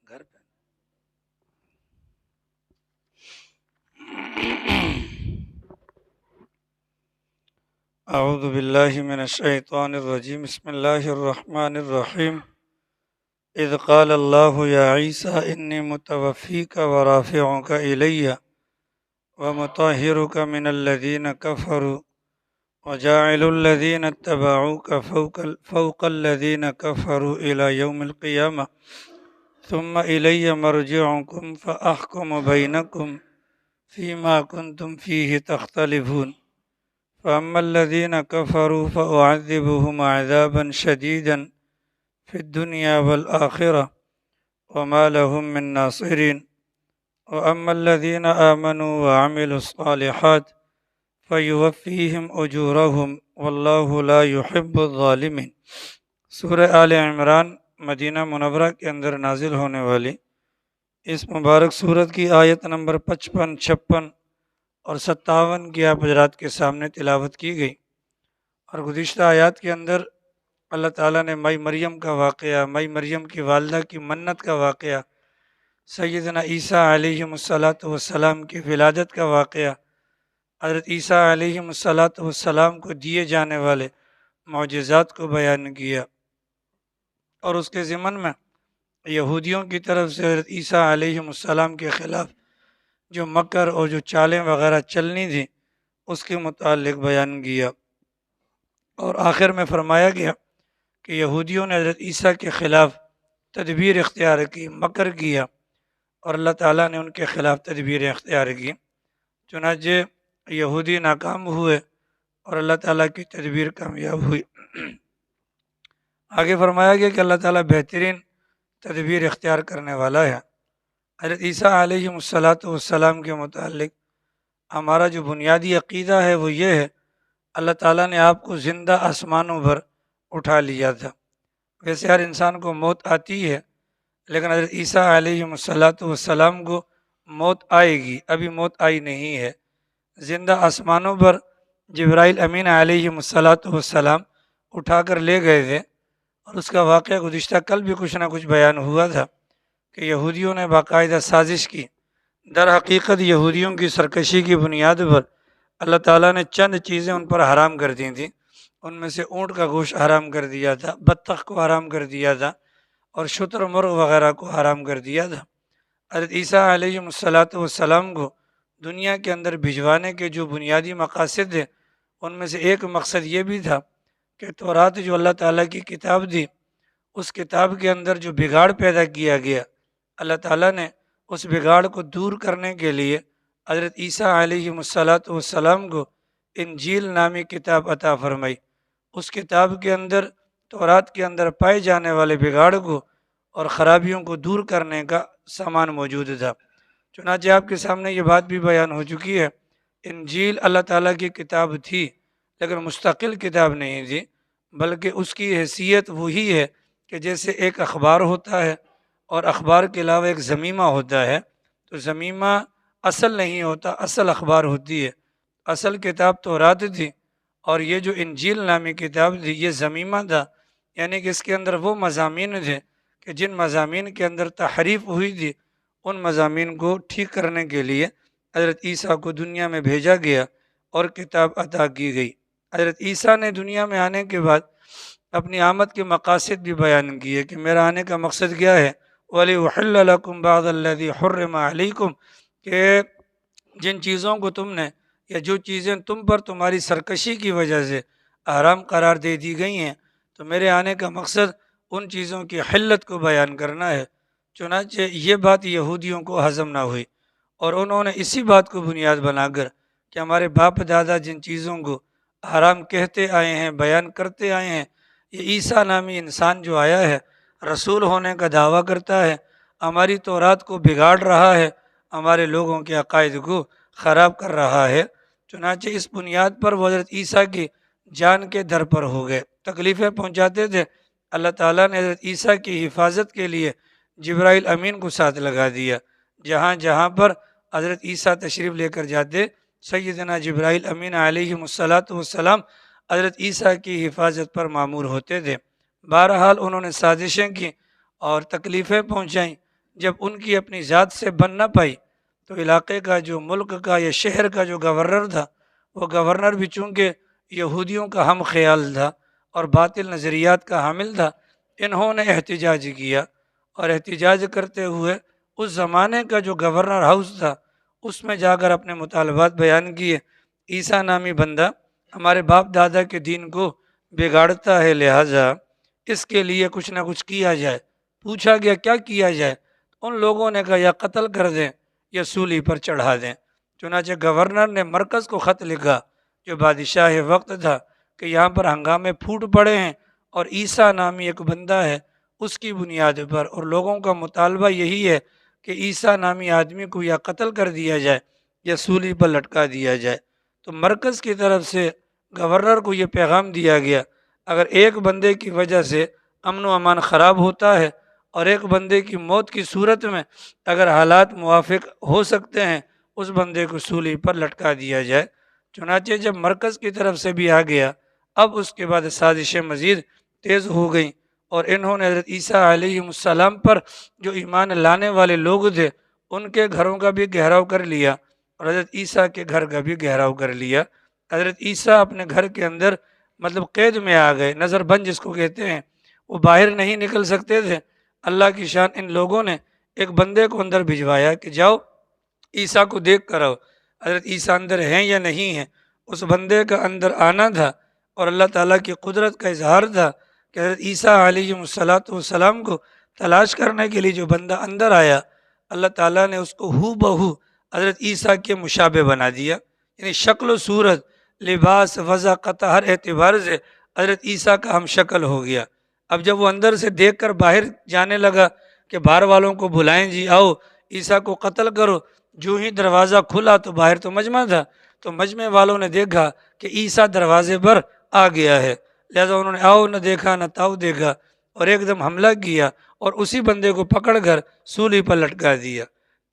گھر پہ اعوذ باللہ من الشیطان الرجیم بسم اللہ الرحمن الرحیم اذ قال اللہ یا عیسیٰ انی متوفیک ورافعک الی ومطہرک من الذین کفروا وجاعل الذین اتبعوک فوق الذین کفروا الی یوم القیامہ ثم الی مرجعکم فاحکم بینکم فیما کنتم فیہ تختلفون فأما الذين كفروا فأعذبهم عذابا شديدا في الدنيا والآخرة وما لهم من ناصرين وأما الذين آمنوا وعملوا الصالحات فيوفيهم أجورهم والله لا يحب الظالمين۔ سورہ آل عمران مدینہ منورہ کے اندر نازل ہونے والی اس مبارک سورت کی آیت نمبر 55، 56 اور 57 کی آپ حضرات کے سامنے تلاوت کی گئی، اور گزشتہ آیات کے اندر اللہ تعالیٰ نے مائی مریم کا واقعہ، مائی مریم کی والدہ کی منت کا واقعہ، سیدنا عیسیٰ علیہ السلام کی ولادت کا واقعہ، حضرت عیسیٰ علیہ السلام کو دیے جانے والے معجزات کو بیان کیا، اور اس کے ضمن میں یہودیوں کی طرف سے حضرت عیسیٰ علیہ السلام کے خلاف جو مکر اور جو چالیں وغیرہ چلنی تھی اس کے متعلق بیان کیا، اور آخر میں فرمایا گیا کہ یہودیوں نے حضرت عیسیٰ کے خلاف تدبیر اختیار کی، مکر کیا، اور اللہ تعالیٰ نے ان کے خلاف تدبیر اختیار کی، چنانچہ یہودی ناکام ہوئے اور اللہ تعالیٰ کی تدبیر کامیاب ہوئی۔ آگے فرمایا گیا کہ اللہ تعالیٰ بہترین تدبیر اختیار کرنے والا ہے۔ حضرت عیسیٰ علیہ السلام کے متعلق ہمارا جو بنیادی عقیدہ ہے وہ یہ ہے، اللہ تعالیٰ نے آپ کو زندہ آسمانوں پر اٹھا لیا تھا۔ ویسے ہر انسان کو موت آتی ہے، لیکن حضرت عیسیٰ علیہ السلام کو موت آئے گی، ابھی موت آئی نہیں ہے۔ زندہ آسمانوں پر جبرائیل امین علیہ السلام اٹھا کر لے گئے تھے، اور اس کا واقعہ گزشتہ کل بھی کچھ نہ کچھ بیان ہوا تھا کہ یہودیوں نے باقاعدہ سازش کی۔ در حقیقت یہودیوں کی سرکشی کی بنیاد پر اللہ تعالیٰ نے چند چیزیں ان پر حرام کر دی تھیں، ان میں سے اونٹ کا گوشت حرام کر دیا تھا، بطخ کو حرام کر دیا تھا، اور شتر مرغ وغیرہ کو حرام کر دیا تھا۔ حضرت عیسیٰ علیہ السلام کو دنیا کے اندر بھجوانے کے جو بنیادی مقاصد تھے ان میں سے ایک مقصد یہ بھی تھا کہ تورات جو اللہ تعالیٰ کی کتاب تھی، اس کتاب کے اندر جو بگاڑ پیدا کیا گیا، اللہ تعالیٰ نے اس بگاڑ کو دور کرنے کے لیے حضرت عیسیٰ علیہ السلام کو انجیل نامی کتاب عطا فرمائی۔ اس کتاب کے اندر تورات کے اندر پائے جانے والے بگاڑ کو اور خرابیوں کو دور کرنے کا سامان موجود تھا۔ چنانچہ آپ کے سامنے یہ بات بھی بیان ہو چکی ہے، انجیل اللہ تعالیٰ کی کتاب تھی لیکن مستقل کتاب نہیں تھی، بلکہ اس کی حیثیت وہی ہے کہ جیسے ایک اخبار ہوتا ہے اور اخبار کے علاوہ ایک ضمیمہ ہوتا ہے، تو ضمیمہ اصل نہیں ہوتا، اصل اخبار ہوتی ہے۔ اصل کتاب تورات تھی، اور یہ جو انجیل نامی کتاب تھی یہ ضمیمہ تھا، یعنی کہ اس کے اندر وہ مضامین تھے کہ جن مضامین کے اندر تحریف ہوئی تھی، ان مضامین کو ٹھیک کرنے کے لیے حضرت عیسیٰ کو دنیا میں بھیجا گیا اور کتاب عطا کی گئی۔ حضرت عیسیٰ نے دنیا میں آنے کے بعد اپنی آمد کے مقاصد بھی بیان کیے کہ میرا آنے کا مقصد کیا ہے، وَلِأُحِلَّ لَكُمْ بَعْضَ الَّذِي حُرِّمَ عَلَيْكُمْ، کہ جن چیزوں کو تم نے یا جو چیزیں تم پر تمہاری سرکشی کی وجہ سے حرام قرار دے دی گئی ہیں، تو میرے آنے کا مقصد ان چیزوں کی حلت کو بیان کرنا ہے۔ چنانچہ یہ بات یہودیوں کو ہضم نہ ہوئی، اور انہوں نے اسی بات کو بنیاد بنا کر کہ ہمارے باپ دادا جن چیزوں کو حرام کہتے آئے ہیں، بیان کرتے آئے ہیں، یہ عیسیٰ نامی انسان جو آیا ہے، رسول ہونے کا دعویٰ کرتا ہے، ہماری تورات کو بگاڑ رہا ہے، ہمارے لوگوں کے عقائد کو خراب کر رہا ہے۔ چنانچہ اس بنیاد پر وہ حضرت عیسیٰ کی جان کے در پر ہو گئے، تکلیفیں پہنچاتے تھے۔ اللہ تعالیٰ نے حضرت عیسیٰ کی حفاظت کے لیے جبرائیل امین کو ساتھ لگا دیا، جہاں جہاں پر حضرت عیسیٰ تشریف لے کر جاتے، سیدنا جبرائیل امین علیہ السلام حضرت عیسیٰ کی حفاظت پر مامور ہوتے تھے۔ بہرحال انہوں نے سازشیں کی اور تکلیفیں پہنچائیں، جب ان کی اپنی ذات سے بن نہ پائی تو علاقے کا جو ملک کا یا شہر کا جو گورنر تھا، وہ گورنر بھی چونکہ یہودیوں کا ہم خیال تھا اور باطل نظریات کا حامل تھا، انہوں نے احتجاج کیا، اور احتجاج کرتے ہوئے اس زمانے کا جو گورنر ہاؤس تھا اس میں جا کر اپنے مطالبات بیان کیے۔ عیسیٰ نامی بندہ ہمارے باپ دادا کے دین کو بگاڑتا ہے، لہٰذا اس کے لیے کچھ نہ کچھ کیا جائے۔ پوچھا گیا کیا کیا جائے؟ ان لوگوں نے کہا یا قتل کر دیں یا سولی پر چڑھا دیں۔ چنانچہ گورنر نے مرکز کو خط لکھا جو بادشاہ وقت تھا کہ یہاں پر ہنگامے پھوٹ پڑے ہیں اور عیسیٰ نامی ایک بندہ ہے، اس کی بنیاد پر، اور لوگوں کا مطالبہ یہی ہے کہ عیسیٰ نامی آدمی کو یا قتل کر دیا جائے یا سولی پر لٹکا دیا جائے۔ تو مرکز کی طرف سے گورنر کو یہ پیغام دیا گیا، اگر ایک بندے کی وجہ سے امن و امان خراب ہوتا ہے اور ایک بندے کی موت کی صورت میں اگر حالات موافق ہو سکتے ہیں، اس بندے کو سولی پر لٹکا دیا جائے۔ چنانچہ جب مرکز کی طرف سے بھی آ گیا، اب اس کے بعد سازشیں مزید تیز ہو گئیں، اور انہوں نے حضرت عیسیٰ علیہ السلام پر جو ایمان لانے والے لوگ تھے ان کے گھروں کا بھی گھیراؤ کر لیا اور حضرت عیسیٰ کے گھر کا بھی گھیراؤ کر لیا۔ حضرت عیسیٰ اپنے گھر کے اندر مطلب قید میں آ گئے، نظر بند جس کو کہتے ہیں، وہ باہر نہیں نکل سکتے تھے۔ اللہ کی شان، ان لوگوں نے ایک بندے کو اندر بھجوایا کہ جاؤ عیسیٰ کو دیکھ کر آؤ، حضرت عیسیٰ اندر ہیں یا نہیں ہیں۔ اس بندے کا اندر آنا تھا اور اللہ تعالیٰ کی قدرت کا اظہار تھا کہ حضرت عیسیٰ علیہ السلام کو تلاش کرنے کے لیے جو بندہ اندر آیا، اللہ تعالیٰ نے اس کو ہو بہو حضرت عیسیٰ کے مشابہ بنا دیا، یعنی شکل و صورت، لباس، وضاقت، ہر اعتبار سے حضرت عیسیٰ کا ہم شکل ہو گیا۔ اب جب وہ اندر سے دیکھ کر باہر جانے لگا کہ باہر والوں کو بلائیں، جی آؤ عیسیٰ کو قتل کرو، جو ہی دروازہ کھلا تو باہر تو مجمع تھا، تو مجمع والوں نے دیکھا کہ عیسیٰ دروازے پر آ گیا ہے، لہذا انہوں نے آؤ نہ دیکھا نہ تاؤ دیکھا اور ایک دم حملہ کیا اور اسی بندے کو پکڑ کر سولی پر لٹکا دیا۔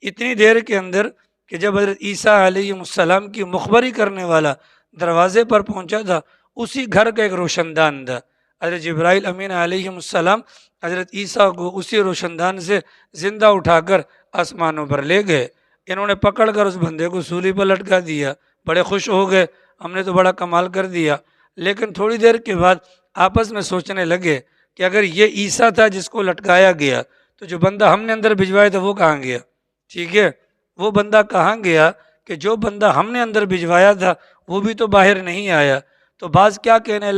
اتنی دیر کے اندر کہ جب حضرت عیسیٰ علیہ السلام کی مخبری کرنے والا دروازے پر پہنچا تھا، اسی گھر کا ایک روشن دان تھا، حضرت جبرائیل امین علیہ السلام حضرت عیسیٰ کو اسی روشن دان سے زندہ اٹھا کر آسمانوں پر لے گئے۔ انہوں نے پکڑ کر اس بندے کو سولی پر لٹکا دیا، بڑے خوش ہو گئے، ہم نے تو بڑا کمال کر دیا۔ لیکن تھوڑی دیر کے بعد آپس میں سوچنے لگے کہ اگر یہ عیسیٰ تھا جس کو لٹکایا گیا تو جو بندہ ہم نے اندر بھجوایا تھا وہ کہاں گیا؟ ٹھیک ہے، وہ بندہ کہاں گیا کہ جو بندہ ہم نے اندر بھجوایا تھا وہ بھی تو باہر نہیں آیا۔ تو بعض کیا کہنے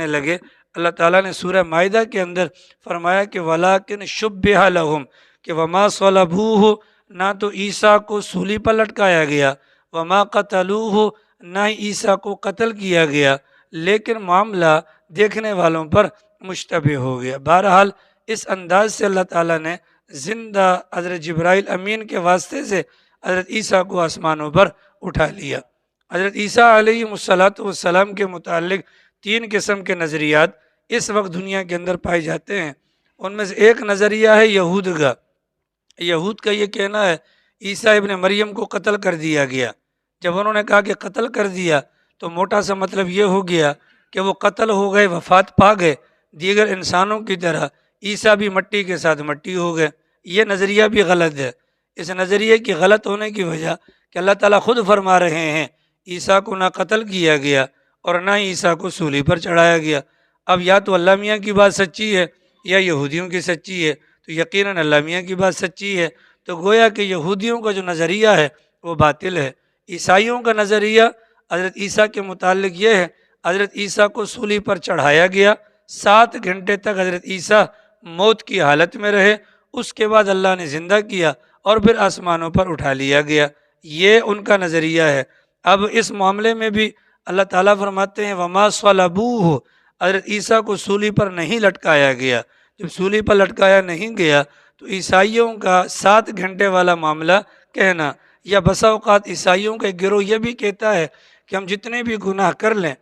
لگے، اللہ تعالیٰ نے سورہ مائدہ کے اندر فرمایا کہ وَلَٰكِنْ شُبِّهَ لَهُمْ، کہ وَمَا صَلَبُوهُ، نہ تو عیسیٰ کو سولی پر لٹکایا گیا، وَمَا قَتَلُوهُ، نہ ہی عیسیٰ کو قتل کیا گیا، لیکن معاملہ دیکھنے والوں پر مشتبہ ہو گیا۔ بہرحال اس انداز سے اللہ تعالیٰ نے زندہ حضرت جبرائیل امین کے واسطے سے حضرت عیسیٰ کو آسمانوں پر اٹھا لیا۔ حضرت عیسیٰ علیہ السلام کے متعلق 3 قسم کے نظریات اس وقت دنیا کے اندر پائے جاتے ہیں۔ ان میں سے ایک نظریہ ہے یہود کا یہ کہنا ہے عیسیٰ ابن مریم کو قتل کر دیا گیا۔ جب انہوں نے کہا کہ قتل کر دیا تو موٹا سا مطلب یہ ہو گیا کہ وہ قتل ہو گئے، وفات پا گئے دیگر انسانوں کی طرح، عیسیٰ بھی مٹی کے ساتھ مٹی ہو گئے۔ یہ نظریہ بھی غلط ہے۔ اس نظریے کی غلط ہونے کی وجہ کہ اللہ تعالیٰ خود فرما رہے ہیں عیسیٰ کو نہ قتل کیا گیا اور نہ عیسیٰ کو سولی پر چڑھایا گیا۔ اب یا تو اللہ میاں کی بات سچی ہے یا یہودیوں کی سچی ہے، تو یقیناً اللہ میاں کی بات سچی ہے، تو گویا کہ یہودیوں کا جو نظریہ ہے وہ باطل ہے۔ عیسائیوں کا نظریہ حضرت عیسیٰ کے متعلق یہ ہے حضرت عیسیٰ کو سولی پر چڑھایا گیا، 7 گھنٹے تک حضرت عیسیٰ موت کی حالت میں رہے، اس کے بعد اللہ نے زندہ کیا اور پھر آسمانوں پر اٹھا لیا گیا۔ یہ ان کا نظریہ ہے۔ اب اس معاملے میں بھی اللہ تعالیٰ فرماتے ہیں وَمَا صَلَبُوهُ، حضرت عیسیٰ کو سولی پر نہیں لٹکایا گیا۔ جب سولی پر لٹکایا نہیں گیا تو عیسائیوں کا 7 گھنٹے والا معاملہ کہنا، یا بسا اوقات عیسائیوں کا ایک گروہ یہ بھی کہتا ہے کہ ہم جتنے بھی گناہ کر لیں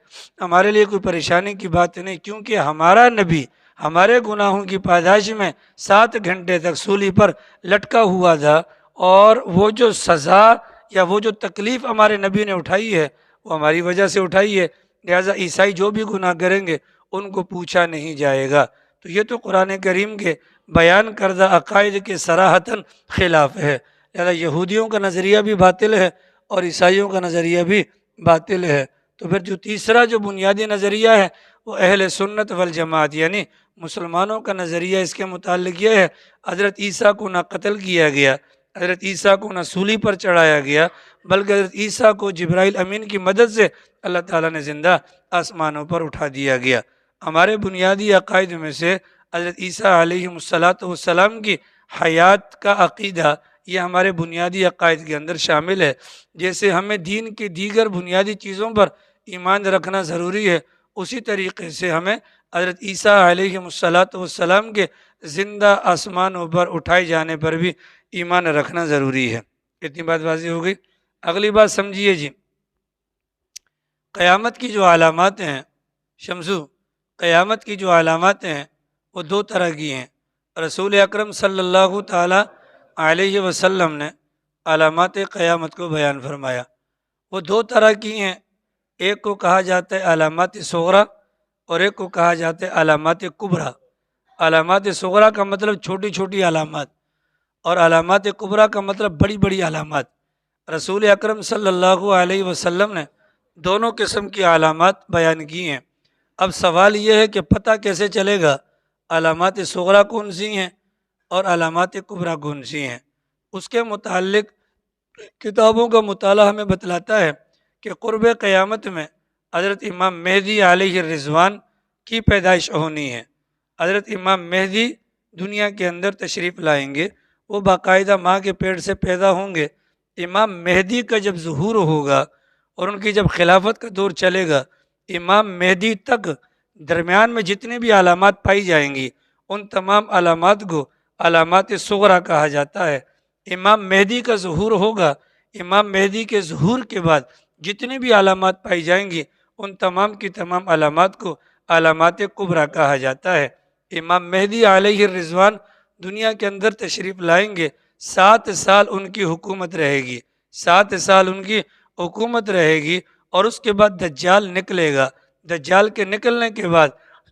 ہمارے لیے کوئی پریشانی کی بات نہیں، کیونکہ ہمارا نبی ہمارے گناہوں کی پاداش میں 7 گھنٹے تک سولی پر لٹکا ہوا تھا، اور وہ جو سزا یا وہ جو تکلیف ہمارے نبی نے اٹھائی ہے وہ ہماری وجہ سے اٹھائی ہے، لہٰذا عیسائی جو بھی گناہ کریں گے ان کو پوچھا نہیں جائے گا۔ تو یہ تو قرآن کریم کے بیان کردہ عقائد کے صراحتاً خلاف ہے۔ لہذا یہودیوں کا نظریہ بھی باطل ہے اور عیسائیوں کا نظریہ بھی باطل ہے۔ تو پھر جو تیسرا جو بنیادی نظریہ ہے وہ اہل سنت والجماعت یعنی مسلمانوں کا نظریہ اس کے متعلق یہ ہے، حضرت عیسیٰ کو نہ قتل کیا گیا، حضرت عیسیٰ کو نہ سولی پر چڑھایا گیا، بلکہ حضرت عیسیٰ کو جبرائیل امین کی مدد سے اللہ تعالیٰ نے زندہ آسمانوں پر اٹھا دیا گیا۔ ہمارے بنیادی عقائد میں سے حضرت عیسیٰ علیہ السلام کی حیات کا عقیدہ یہ ہمارے بنیادی عقائد کے اندر شامل ہے۔ جیسے ہمیں دین کی دیگر بنیادی چیزوں پر ایمان رکھنا ضروری ہے، اسی طریقے سے ہمیں حضرت عیسیٰ علیہ السلام کے زندہ آسمانوں پر اٹھائے جانے پر بھی ایمان رکھنا ضروری ہے۔ اتنی بات واضح ہو گئی۔ اگلی بات سمجھیے جی، قیامت کی جو علامات ہیں شمسو، قیامت کی جو علامات ہیں وہ دو طرح کی ہیں۔ رسول اکرم صلی اللہ تعالی علیہ وسلم نے علامات قیامت کو بیان فرمایا، وہ دو طرح کی ہیں، ایک کو کہا جاتا ہے علامات صغریٰ اور ایک کو کہا جاتا ہے علامات کبریٰ۔ علامات صغریٰ کا مطلب چھوٹی چھوٹی علامات اور علامات کبریٰ کا مطلب بڑی بڑی علامات۔ رسول اکرم صلی اللہ علیہ وسلم نے دونوں قسم کی علامات بیان کی ہیں۔ اب سوال یہ ہے کہ پتہ کیسے چلے گا علامات صغریٰ کون سی ہیں اور علامات کبریٰ کون سی ہیں؟ اس کے متعلق کتابوں کا مطالعہ ہمیں بتلاتا ہے کہ قرب قیامت میں حضرت امام مہدی علیہ الرضوان کی پیدائش ہونی ہے۔ حضرت امام مہدی دنیا کے اندر تشریف لائیں گے، وہ باقاعدہ ماں کے پیٹ سے پیدا ہوں گے۔ امام مہدی کا جب ظہور ہوگا اور ان کی جب خلافت کا دور چلے گا، امام مہدی تک درمیان میں جتنی بھی علامات پائی جائیں گی ان تمام علامات کو علامات صغریٰ کہا جاتا ہے۔ امام مہدی کا ظہور ہوگا، امام مہدی کے ظہور کے بعد جتنی بھی علامات پائی جائیں گی ان تمام کی تمام علامات کو علامات کبریٰ کہا جاتا ہے۔ امام مہدی علیہ الرضوان دنیا کے اندر تشریف لائیں گے، 7 سال ان کی حکومت رہے گی، 7 سال ان کی حکومت رہے گی، اور اس کے بعد دجال نکلے گا۔ دجال کے نکلنے کے بعد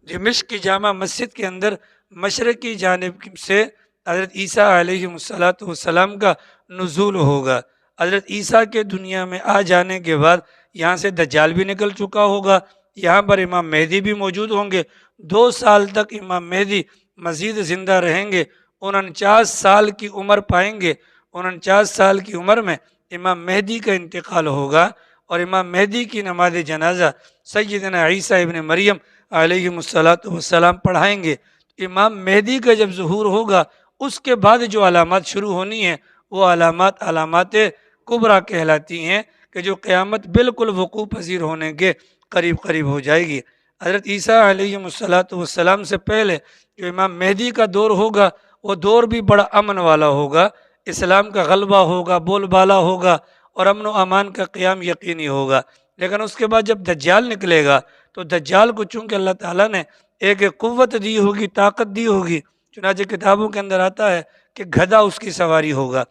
دمشق کی جامع مسجد کے اندر مشرقی جانب سے حضرت عیسیٰ علیہ السلام کا نزول ہوگا۔ حضرت عیسیٰ کے دنیا میں آ جانے کے بعد یہاں سے دجال بھی نکل چکا ہوگا، یہاں پر امام مہدی بھی موجود ہوں گے۔ 2 سال تک امام مہدی مزید زندہ رہیں گے، 49 سال کی عمر پائیں گے۔ 49 سال کی عمر میں امام مہدی کا انتقال ہوگا اور امام مہدی کی نماز جنازہ سیدنا عیسیٰ ابن مریم علیہ السلام پڑھائیں گے۔ امام مہدی کا جب ظہور ہوگا اس کے بعد جو علامات شروع ہونی ہیں وہ علامات کبریٰ کہلاتی ہیں کہ جو قیامت بالکل وقوع پذیر ہونے کے قریب قریب ہو جائے گی۔ حضرت عیسیٰ علیہ السلام سے پہلے جو امام مہدی کا دور ہوگا وہ دور بھی بڑا امن والا ہوگا، اسلام کا غلبہ ہوگا، بول بالا ہوگا اور امن و امان کا قیام یقینی ہوگا۔ لیکن اس کے بعد جب دجال نکلے گا تو دجال کو چونکہ اللہ تعالیٰ نے ایک قوت دی ہوگی، طاقت دی ہوگی، چنانچہ کتابوں کے اندر آتا ہے کہ گدھا اس کی سواری ہوگا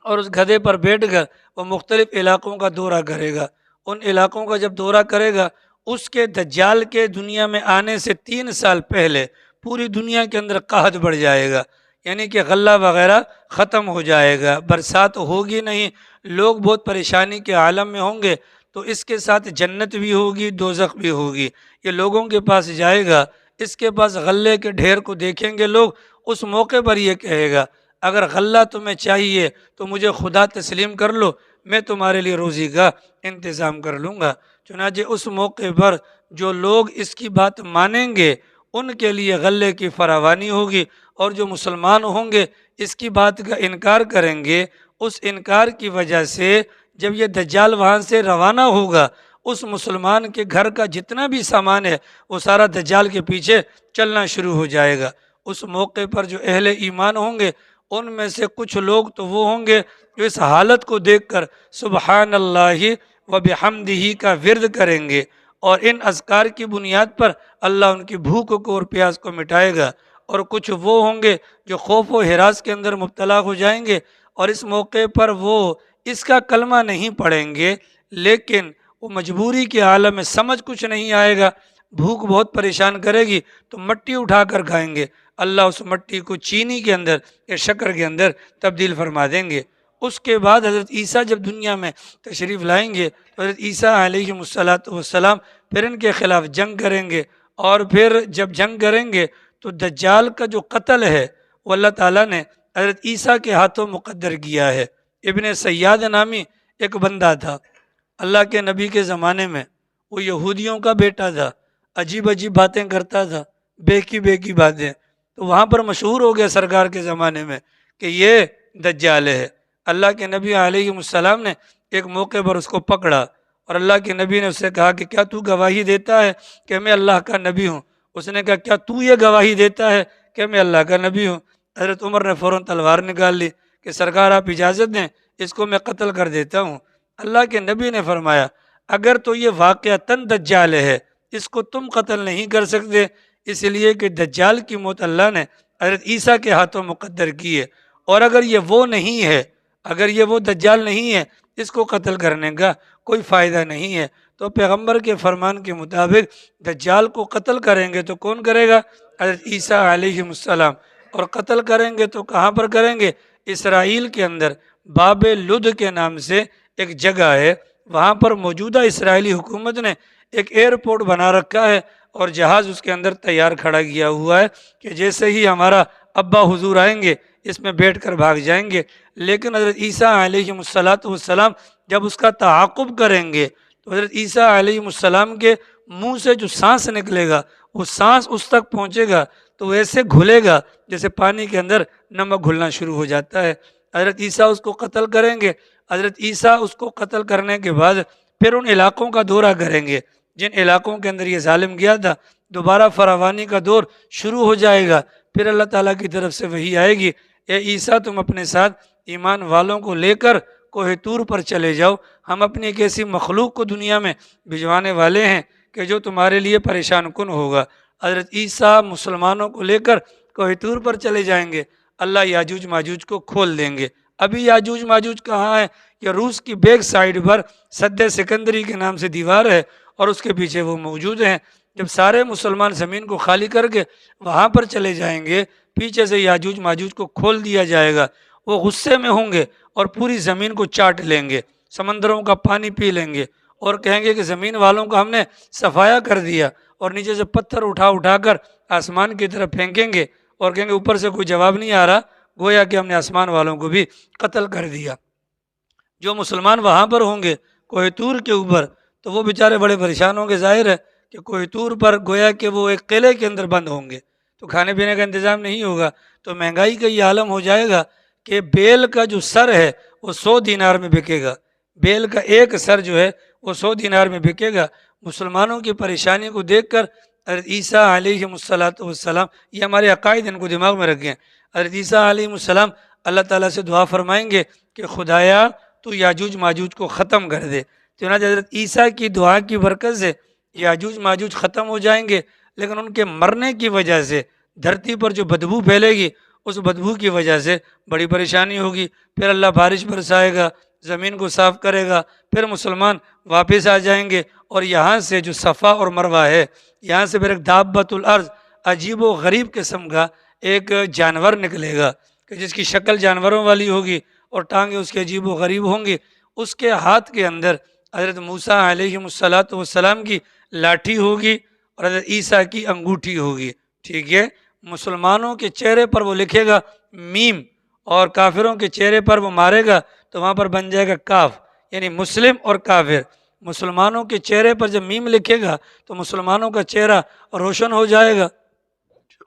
اور اس گدھے پر بیٹھ کر وہ مختلف علاقوں کا دورہ کرے گا۔ ان علاقوں کا جب دورہ کرے گا اس کے دجال کے دنیا میں آنے سے 3 سال پہلے پوری دنیا کے اندر قحط بڑھ جائے گا، یعنی کہ غلہ وغیرہ ختم ہو جائے گا، برسات ہوگی نہیں، لوگ بہت پریشانی کے عالم میں ہوں گے۔ تو اس کے ساتھ جنت بھی ہوگی، دوزخ بھی ہوگی۔ یہ لوگوں کے پاس جائے گا، اس کے پاس غلے کے ڈھیر کو دیکھیں گے لوگ، اس موقع پر یہ کہے گا اگر غلہ تمہیں چاہیے تو مجھے خدا تسلیم کر لو، میں تمہارے لیے روزی کا انتظام کر لوں گا۔ چنانچہ اس موقع پر جو لوگ اس کی بات مانیں گے ان کے لیے غلے کی فراوانی ہوگی، اور جو مسلمان ہوں گے اس کی بات کا انکار کریں گے، اس انکار کی وجہ سے جب یہ دجال وہاں سے روانہ ہوگا اس مسلمان کے گھر کا جتنا بھی سامان ہے وہ سارا دجال کے پیچھے چلنا شروع ہو جائے گا۔ اس موقع پر جو اہل ایمان ہوں گے ان میں سے کچھ لوگ تو وہ ہوں گے جو اس حالت کو دیکھ کر سبحان اللہ و بحمدہ کا ورد کریں گے، اور ان اذکار کی بنیاد پر اللہ ان کی بھوک کو اور پیاس کو مٹائے گا۔ اور کچھ وہ ہوں گے جو خوف و ہراس کے اندر مبتلا ہو جائیں گے اور اس موقع پر وہ اس کا کلمہ نہیں پڑھیں گے، لیکن وہ مجبوری کے عالم میں سمجھ کچھ نہیں آئے گا، بھوک بہت پریشان کرے گی تو مٹی اٹھا کر کھائیں گے، اللہ اس مٹی کو چینی کے اندر یا شکر کے اندر تبدیل فرما دیں گے۔ اس کے بعد حضرت عیسیٰ جب دنیا میں تشریف لائیں گے تو حضرت عیسیٰ علیہ السلام پھر ان کے خلاف جنگ کریں گے، اور پھر جب جنگ کریں گے تو دجال کا جو قتل ہے وہ اللہ تعالیٰ نے حضرت عیسیٰ کے ہاتھوں مقدر کیا ہے۔ ابن سیاد نامی ایک بندہ تھا اللہ کے نبی کے زمانے میں، وہ یہودیوں کا بیٹا تھا، عجیب عجیب باتیں کرتا تھا، بے کی باتیں، تو وہاں پر مشہور ہو گیا سرکار کے زمانے میں کہ یہ دجال ہے۔ اللہ کے نبی علیہ السلام نے ایک موقع پر اس کو پکڑا اور اللہ کے نبی نے اس سے کہا کہ کیا تو گواہی دیتا ہے کہ میں اللہ کا نبی ہوں؟ اس نے کہا کیا تو یہ گواہی دیتا ہے کہ میں اللہ کا نبی ہوں؟ حضرت عمر نے فوراً تلوار نکال لی کہ سرکار آپ اجازت دیں، اس کو میں قتل کر دیتا ہوں۔ اللہ کے نبی نے فرمایا اگر تو یہ واقعتاً دجال ہے اس کو تم قتل نہیں کر سکتے، اس لیے کہ دجال کی موت اللہ نے حضرت عیسیٰ کے ہاتھوں مقدر کی ہے، اور اگر یہ وہ نہیں ہے، اگر یہ وہ دجال نہیں ہے، اس کو قتل کرنے کا کوئی فائدہ نہیں ہے۔ تو پیغمبر کے فرمان کے مطابق دجال کو قتل کریں گے تو کون کرے گا؟ حضرت عیسیٰ علیہ السلام۔ اور قتل کریں گے تو کہاں پر کریں گے؟ اسرائیل کے اندر باب لد کے نام سے ایک جگہ ہے، وہاں پر موجودہ اسرائیلی حکومت نے ایک ایئرپورٹ بنا رکھا ہے اور جہاز اس کے اندر تیار کھڑا کیا ہوا ہے کہ جیسے ہی ہمارا ابا حضور آئیں گے اس میں بیٹھ کر بھاگ جائیں گے۔ لیکن حضرت عیسیٰ علیہ السلام جب اس کا تعاقب کریں گے تو حضرت عیسیٰ علیہ السلام کے منہ سے جو سانس نکلے گا وہ سانس اس تک پہنچے گا تو ایسے گھلے گا جیسے پانی کے اندر نمک گھلنا شروع ہو جاتا ہے۔ حضرت عیسیٰ اس کو قتل کریں گے۔ حضرت عیسیٰ اس کو قتل کرنے کے بعد پھر ان علاقوں کا دورہ کریں گے جن علاقوں کے اندر یہ ظالم گیا تھا، دوبارہ فراوانی کا دور شروع ہو جائے گا۔ پھر اللہ تعالیٰ کی طرف سے وحی آئے گی، اے عیسیٰ تم اپنے ساتھ ایمان والوں کو لے کر کوہ طور پر چلے جاؤ، ہم اپنی ایک ایسی مخلوق کو دنیا میں بھجوانے والے ہیں کہ جو تمہارے لیے پریشان کن ہوگا۔ حضرت عیسیٰ مسلمانوں کو لے کر کوہ طور پر چلے جائیں گے، اللہ یاجوج ماجوج کو کھول دیں گے۔ ابھی یاجوج ماجوج کہاں ہے؟ یہ روس کی بیک سائڈ پر سد سکندری کے نام سے دیوار ہے اور اس کے پیچھے وہ موجود ہیں۔ جب سارے مسلمان زمین کو خالی کر کے وہاں پر چلے جائیں گے، پیچھے سے یاجوج ماجوج کو کھول دیا جائے گا، وہ غصے میں ہوں گے اور پوری زمین کو چاٹ لیں گے، سمندروں کا پانی پی لیں گے اور کہیں گے کہ زمین والوں کو ہم نے صفایا کر دیا، اور نیچے سے پتھر اٹھا کر آسمان کی طرف پھینکیں گے اور کہیں گے اوپر سے کوئی جواب نہیں آ رہا، گویا کہ ہم نے آسمان والوں کو بھی قتل کر دیا۔ جو مسلمان وہاں پر ہوں گے کوہ طور کے اوپر تو وہ بیچارے بڑے پریشان ہوں گے، ظاہر ہے کہ کوہ طور پر گویا کہ وہ ایک قلعے کے اندر بند ہوں گے تو کھانے پینے کا انتظام نہیں ہوگا، تو مہنگائی کا یہ عالم ہو جائے گا کہ بیل کا جو سر ہے وہ 100 دینار میں بکے گا، بیل کا ایک سر جو ہے وہ 100 دینار میں بکے گا۔ مسلمانوں کی پریشانی کو دیکھ کر حضرت عیسیٰ علیہ السلام، یہ ہمارے عقائد ان کو دماغ میں رکھیں، حضرت عیسیٰ علیہ السلام اللہ تعالیٰ سے دعا فرمائیں گے کہ خدایا تو یاجوج ماجوج کو ختم کر دے۔ چنانچہ حضرت عیسیٰ کی دعا کی برکت سے یاجوج ماجوج ختم ہو جائیں گے، لیکن ان کے مرنے کی وجہ سے دھرتی پر جو بدبو پھیلے گی اس بدبو کی وجہ سے بڑی پریشانی ہوگی۔ پھر اللہ بارش برسائے گا، زمین کو صاف کرے گا، پھر مسلمان واپس آ جائیں گے، اور یہاں سے جو صفا اور مروہ ہے یہاں سے پھر ایک دابۃ الارض عجیب و غریب قسم کا ایک جانور نکلے گا کہ جس کی شکل جانوروں والی ہوگی اور ٹانگیں اس کے عجیب و غریب ہوں گی، اس کے ہاتھ کے اندر حضرت موسیٰ علیہ السلام کی لاٹھی ہوگی اور حضرت عیسیٰ کی انگوٹھی ہوگی، ٹھیک ہے۔ مسلمانوں کے چہرے پر وہ لکھے گا میم، اور کافروں کے چہرے پر وہ مارے گا تو وہاں پر بن جائے گا کاف، یعنی مسلم اور کافر۔ مسلمانوں کے چہرے پر جب میم لکھے گا تو مسلمانوں کا چہرہ روشن ہو جائے گا،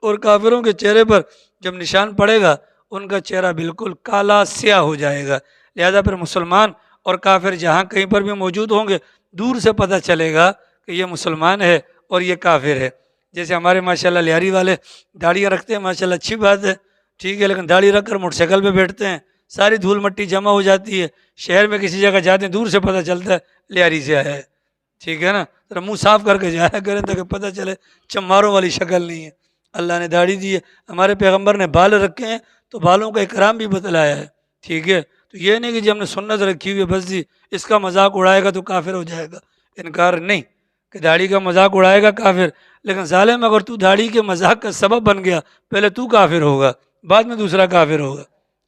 اور کافروں کے چہرے پر جب نشان پڑے گا ان کا چہرہ بالکل کالا سیاہ ہو جائے گا۔ لہذا پھر مسلمان اور کافر جہاں کہیں پر بھی موجود ہوں گے دور سے پتہ چلے گا کہ یہ مسلمان ہے اور یہ کافر ہے۔ جیسے ہمارے ماشاءاللہ لیاری والے داڑیاں رکھتے ہیں، ماشاءاللہ اچھی بات ہے، ٹھیک ہے، لیکن داڑھی رکھ کر موٹر سائیکل پہ بیٹھتے ہیں، ساری دھول مٹی جمع ہو جاتی ہے، شہر میں کسی جگہ جاتے ہیں دور سے پتہ چلتا ہے لیاری سے آیا ہے، ٹھیک ہے نا، ذرا منہ صاف کر کے جایا کریں تاکہ پتہ چلے چماروں والی شکل نہیں ہے۔ اللہ نے داڑھی دی ہے، ہمارے پیغمبر نے بال رکھے ہیں تو بالوں کا اکرام بھی بتلایا ہے، ٹھیک ہے۔ تو یہ نہیں کہ جی ہم نے سنت رکھی ہوئی ہے بس جی اس کا مذاق اڑائے گا تو کافر ہو جائے گا، انکار نہیں۔ کہ داڑھی کا مذاق اڑائے گا کافر، لیکن ظالم اگر تو داڑھی کے مذاق کا سبب بن گیا، پہلے تو کافر ہوگا، بعد میں دوسرا کافر ہوگا۔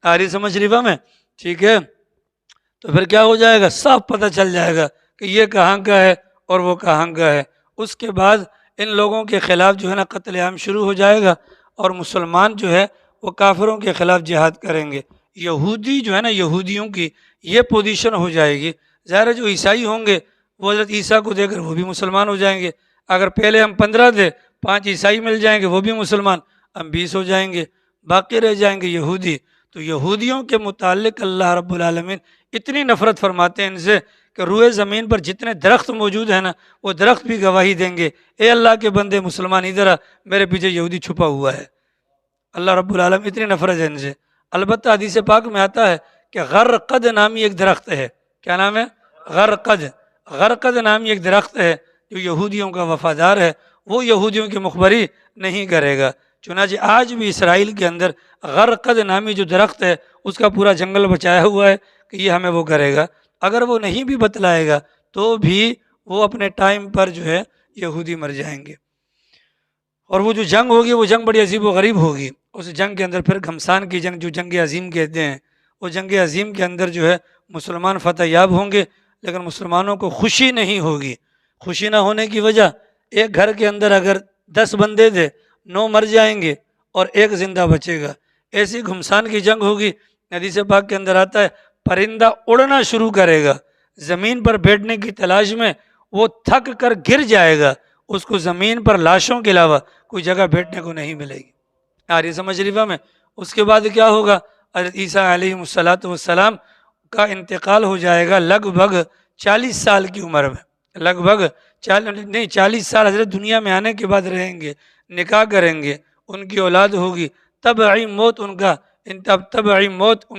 آ رہی سمجھ شریفہ میں؟ ٹھیک ہے، تو پھر کیا ہو جائے گا، صاف پتہ چل جائے گا کہ یہ کہاں کا ہے اور وہ کہاں کا ہے۔ اس کے بعد ان لوگوں کے خلاف جو ہے نا قتل عام شروع ہو جائے گا، اور مسلمان جو ہے وہ کافروں کے خلاف جہاد کریں گے۔ یہودی جو ہے نا، یہودیوں کی یہ پوزیشن ہو جائے گی۔ ظاہر ہے جو عیسائی ہوں گے وہ حضرت عیسیٰ کو دے کر وہ بھی مسلمان ہو جائیں گے۔ اگر پہلے ہم 15 تھے، 5 عیسائی مل جائیں گے وہ بھی مسلمان، ہم 20 ہو جائیں گے، باقی رہ جائیں گے یہودی۔ تو یہودیوں کے متعلق اللہ رب العالمین اتنی نفرت فرماتے ہیں ان سے کہ روئے زمین پر جتنے درخت موجود ہیں نا، وہ درخت بھی گواہی دیں گے، اے اللہ کے بندے مسلمان ادھر آ، میرے پیچھے یہودی چھپا ہوا ہے۔ اللہ رب العالمین اتنی نفرت ہے ان سے۔ البتہ حدیث پاک میں آتا ہے کہ غرقد نامی ایک درخت ہے۔ کیا نام ہے؟ غرقد۔ غرقد نامی ایک درخت ہے جو یہودیوں کا وفادار ہے، وہ یہودیوں کی مخبری نہیں کرے گا۔ چنانچہ آج بھی اسرائیل کے اندر غرقد نامی جو درخت ہے اس کا پورا جنگل بچایا ہوا ہے کہ یہ ہمیں وہ کرے گا۔ اگر وہ نہیں بھی بتلائے گا تو بھی وہ اپنے ٹائم پر جو ہے یہودی مر جائیں گے۔ اور وہ جو جنگ ہوگی وہ جنگ بڑی عجیب و غریب ہوگی۔ اس جنگ کے اندر پھر گھمسان کی جنگ جو جنگ عظیم کہتے ہیں، وہ جنگ عظیم کے اندر جو ہے مسلمان فتح یاب ہوں گے، لیکن مسلمانوں کو خوشی نہیں ہوگی۔ خوشی نہ ہونے کی وجہ، ایک گھر کے اندر اگر 10 بندے تھے، 9 مر جائیں گے اور 1 زندہ بچے گا۔ ایسی گھمسان کی جنگ ہوگی۔ حدیث پاک کے اندر آتا ہے پرندہ اڑنا شروع کرے گا، زمین پر بیٹھنے کی تلاش میں وہ تھک کر گر جائے گا، اس کو زمین پر لاشوں کے علاوہ کوئی جگہ بیٹھنے کو نہیں ملے گی۔ آ رہی سمجھ شریفہ میں؟ اس کے بعد کیا ہوگا؟ حضرت عیسیٰ علیہ السلام کا انتقال ہو جائے گا لگ بھگ 40 سال کی عمر میں۔ لگ بھگ 40 سال حضرت دنیا میں آنے کے بعد رہیں گے، نکاح کریں گے، ان کی اولاد ہوگی، طبعی موت ان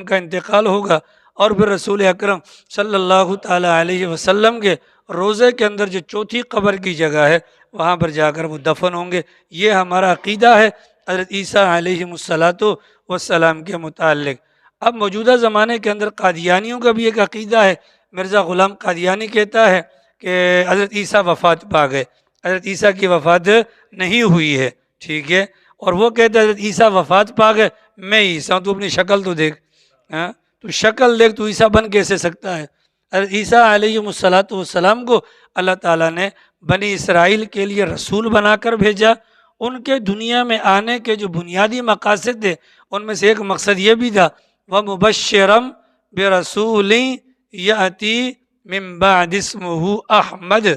کا انتقال ہوگا، اور پھر رسول اکرم صلی اللہ تعالیٰ علیہ وسلم کے روزے کے اندر جو چوتھی قبر کی جگہ ہے وہاں پر جا کر وہ دفن ہوں گے۔ یہ ہمارا عقیدہ ہے حضرت عیسیٰ علیہ السلام کے متعلق۔ اب موجودہ زمانے کے اندر قادیانیوں کا بھی ایک عقیدہ ہے۔ مرزا غلام قادیانی کہتا ہے کہ حضرت عیسیٰ وفات پا گئے، حضرت عیسیٰ کی وفات نہیں ہوئی ہے، ٹھیک ہے، اور وہ کہتے ہیں حضرت عیسیٰ وفات پا گئے، میں عیسیٰ ہوں، تو اپنی شکل تو دیکھ، تو شکل دیکھ، تو عیسیٰ بن کیسے سکتا ہے؟ حضرت عیسیٰ علیہ السلام کو اللہ تعالیٰ نے بنی اسرائیل کے لیے رسول بنا کر بھیجا۔ ان کے دنیا میں آنے کے جو بنیادی مقاصد تھے ان میں سے ایک مقصد یہ بھی تھا وَمُبَشِّرًا بِرَسُولٍ يَأْتِي مِن بَعْدِ اسْمُهُ احمد،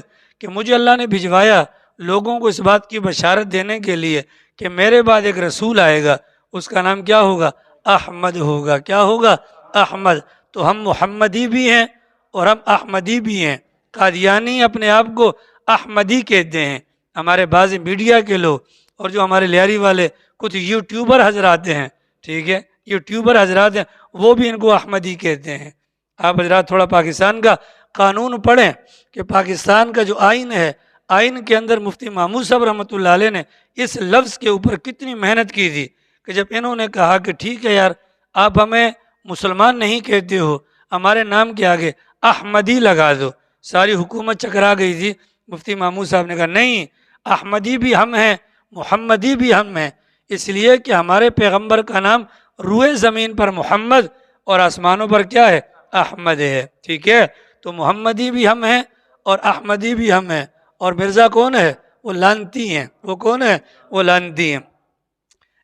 کہ مجھے اللہ نے بھجوایا لوگوں کو اس بات کی بشارت دینے کے لیے کہ میرے بعد ایک رسول آئے گا، اس کا نام کیا ہوگا؟ احمد ہوگا۔ کیا ہوگا؟ احمد۔ تو ہم محمدی بھی ہیں اور ہم احمدی بھی ہیں۔ قادیانی اپنے آپ کو احمدی کہتے ہیں، ہمارے بعض میڈیا کے لوگ اور جو ہمارے لیاری والے کچھ یوٹیوبر حضرات ہیں، ٹھیک ہے، یوٹیوبر حضرات ہیں، وہ بھی ان کو احمدی کہتے ہیں۔ آپ حضرات تھوڑا پاکستان کا قانون پڑھیں کہ پاکستان کا جو آئین ہے، آئین کے اندر مفتی محمود صاحب رحمۃ اللہ علیہ نے اس لفظ کے اوپر کتنی محنت کی تھی کہ جب انہوں نے کہا کہ ٹھیک ہے یار، آپ ہمیں مسلمان نہیں کہتے ہو، ہمارے نام کے آگے احمدی لگا دو، ساری حکومت چکرا گئی تھی۔ مفتی محمود صاحب نے کہا نہیں، احمدی بھی ہم ہیں، محمدی بھی ہم ہیں، اس لیے کہ ہمارے پیغمبر کا نام روئے زمین پر محمد اور آسمانوں پر کیا ہے؟ احمد ہے، ٹھیک ہے، تو محمدی بھی ہم ہیں اور احمدی بھی ہم ہیں۔ اور مرزا کون ہے؟ وہ لانتی ہیں۔ وہ کون ہے؟ وہ لانتی ہیں۔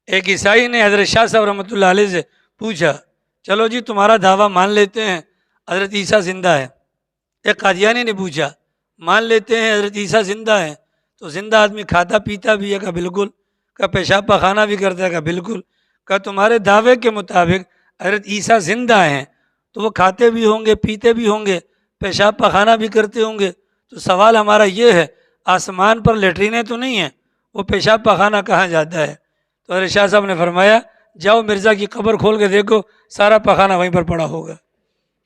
ایک عیسائی نے حضرت شاہ صاحب رحمۃ اللہ علیہ سے پوچھا چلو جی تمہارا دعویٰ مان لیتے ہیں حضرت عیسیٰ زندہ ہے۔ ایک قادیانی نے پوچھا مان لیتے ہیں حضرت عیسیٰ زندہ ہے، تو زندہ آدمی کھاتا پیتا بھی ہے؟ کہا بالکل۔ کہا پیشاب پخانہ بھی کرتا ہے؟ کہا بالکل۔ کہا تمہارے دعوے کے مطابق حضرت عیسیٰ زندہ ہیں تو وہ کھاتے بھی ہوں گے، پیتے بھی ہوں گے، پیشاب پخانہ بھی کرتے ہوں گے، تو سوال ہمارا یہ ہے آسمان پر لیٹرینیں تو نہیں ہیں، وہ پیشاب پخانہ کہاں جاتا ہے؟ تو حضرت شاہ صاحب نے فرمایا جاؤ مرزا کی قبر کھول کے دیکھو، سارا پخانہ وہیں پر پڑا ہوگا۔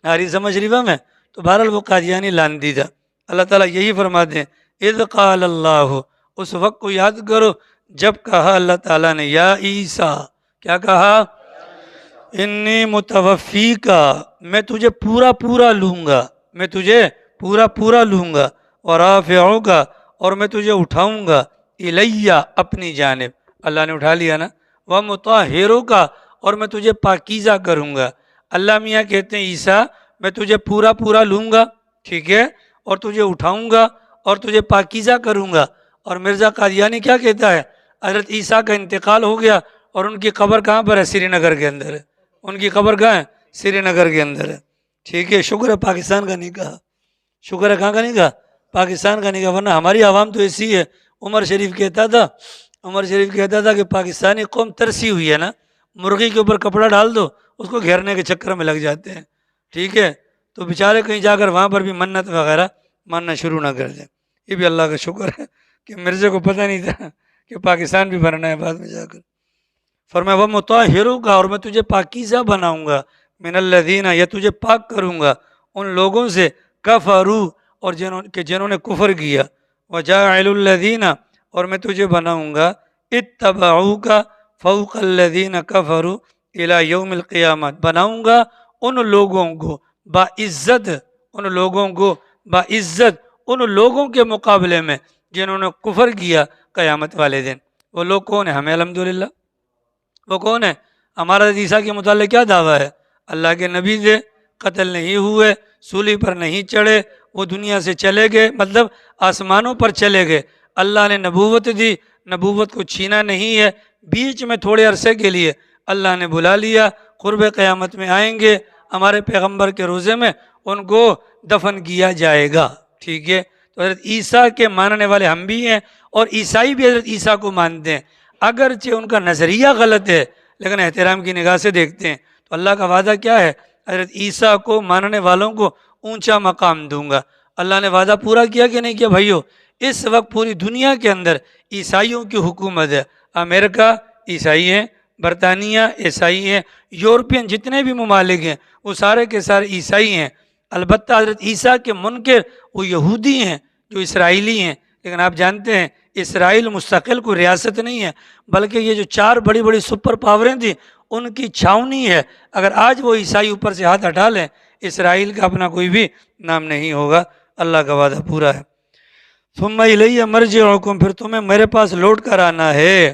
آری سمجھ شریفہ میں؟ تو بہرحال وہ قادیانی لعنتی تھا۔ اللہ تعالیٰ یہی فرماتے ہیں اذ قال اللہ، اس وقت کو یاد کرو جب کہا اللہ تعالیٰ نے یا عیسیٰ، کیا کہا؟ انی متوفیکا، میں تجھے پورا پورا لوں گا، میں تجھے پورا پورا لوں گا، ورافعوکا، اور میں تجھے اٹھاؤں گا الیہ اپنی جانب، اللہ نے اٹھا لیا نا، ومطہرک اور میں تجھے پاکیزہ کروں گا۔ اللہ میاں کہتے ہیں عیسیٰ میں تجھے پورا پورا لوں گا، ٹھیک ہے، اور تجھے اٹھاؤں گا اور تجھے پاکیزہ کروں گا۔ اور مرزا قادیانی کیا کہتا ہے؟ حضرت عیسیٰ کا انتقال ہو گیا اور ان کی قبر کہاں پر ہے؟ سری نگر کے اندر ہے۔ ان کی قبر کہاں ہے؟ سری نگر کے اندر ہے، ٹھیک ہے۔ شکر ہے پاکستان کا نہیں کہا، شکر ہے کہاں کا نہیں کہا؟ پاکستان کا نہیں کہا، ورنہ ہماری عوام تو ایسی ہے۔ عمر شریف کہتا تھا کہ پاکستانی قوم ترسی ہوئی ہے نا، مرغی کے اوپر کپڑا ڈال دو اس کو گھیرنے کے چکر میں لگ جاتے ہیں، ٹھیک ہے، تو بیچارے کہیں جا کر وہاں پر بھی منت وغیرہ ماننا شروع نہ کر دیں۔ یہ بھی اللہ کا شکر ہے کہ مرزے کو پتہ نہیں تھا کہ پاکستان بھی بننا ہے بعد میں جا کر۔ فرمایا وہ مطہرک اور میں تجھے پاکیزہ بناؤں گا، من الذین یا تجھے پاک کروں گا ان لوگوں سے کفروا اور جنہوں نے کفر کیا، وجاعل الذین اور میں تجھے بناؤں گا اتبعوک فوق الذین کفروا الی یوم القیامت، بناؤں گا ان لوگوں کو باعزت، ان لوگوں کو باعزت ان لوگوں کے مقابلے میں جنہوں نے کفر کیا قیامت والے دن۔ وہ لوگ کون ہیں؟ ہمیں الحمدللہ وہ کون ہے؟ ہمارا عیسیٰ کے متعلق کیا دعویٰ ہے؟ اللہ کے نبی تھے، قتل نہیں ہوئے، سولی پر نہیں چڑھے، وہ دنیا سے چلے گئے، مطلب آسمانوں پر چلے گئے، اللہ نے نبوت دی، نبوت کو چھینا نہیں ہے، بیچ میں تھوڑے عرصے کے لیے اللہ نے بلا لیا، قرب قیامت میں آئیں گے، ہمارے پیغمبر کے روزے میں ان کو دفن کیا جائے گا، ٹھیک ہے۔ تو حضرت عیسیٰ کے ماننے والے ہم بھی ہیں اور عیسائی بھی حضرت عیسیٰ کو مانتے ہیں، اگرچہ ان کا نظریہ غلط ہے لیکن احترام کی نگاہ سے دیکھتے ہیں۔ تو اللہ کا وعدہ کیا ہے؟ حضرت عیسیٰ کو ماننے والوں کو اونچا مقام دوں گا۔ اللہ نے وعدہ پورا کیا کہ نہیں کیا بھائیو؟ اس وقت پوری دنیا کے اندر عیسائیوں کی حکومت ہے، امریکہ عیسائی ہیں، برطانیہ عیسائی ہیں، یورپین جتنے بھی ممالک ہیں وہ سارے کے سارے عیسائی ہیں۔ البتہ حضرت عیسیٰ کے منکر وہ یہودی ہیں جو اسرائیلی ہیں، لیکن آپ جانتے ہیں اسرائیل مستقل کوئی ریاست نہیں ہے، بلکہ یہ جو چار بڑی بڑی سپر پاوریں تھیں ان کی چھاؤنی ہے۔ اگر آج وہ عیسائی اوپر سے ہاتھ ہٹا لیں اسرائیل کا اپنا کوئی بھی نام نہیں ہوگا۔ اللہ کا وعدہ پورا ہے۔ ثم الیہ مرجعکم پھر تمہیں میرے پاس لوٹ کر آنا ہے،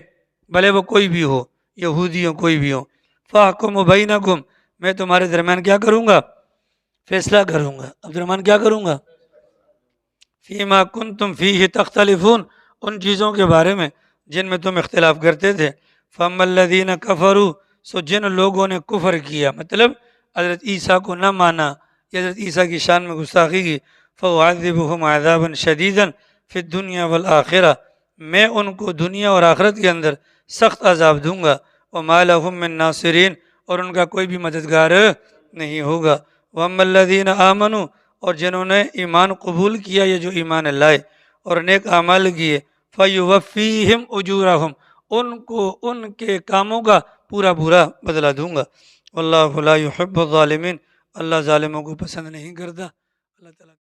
بھلے وہ کوئی بھی ہو، یہودی ہو کوئی بھی ہو۔ فاحکم بینکم میں تمہارے درمیان کیا کروں گا؟ فیصلہ کروں گا۔ عبد الرحمن کیا کروں گا؟ فیما کنتم فیہ تختلفون ان چیزوں کے بارے میں جن میں تم اختلاف کرتے تھے۔ فاما الذین کفروا سو جن لوگوں نے کفر کیا، مطلب حضرت عیسیٰ کو نہ مانا یا حضرت عیسیٰ کی شان میں گستاخی کی، فاعذبہم عذابا شدیدا فی الدنیا والآخرہ میں ان کو دنیا اور آخرت کے اندر سخت عذاب دوں گا، وما لہم من ناصرین اور ان کا کوئی بھی مددگار نہیں ہوگا۔ واما الذین آمنوا اور جنہوں نے ایمان قبول کیا یا جو ایمان لائے اور نیک اعمال کیے، فیوفیہم اجورہم ان کو ان کے کاموں کا پورا پورا بدلہ دوں گا۔ واللہ لا یحب الظالمین اللہ ظالموں کو پسند نہیں کرتا۔ اللہ تعالیٰ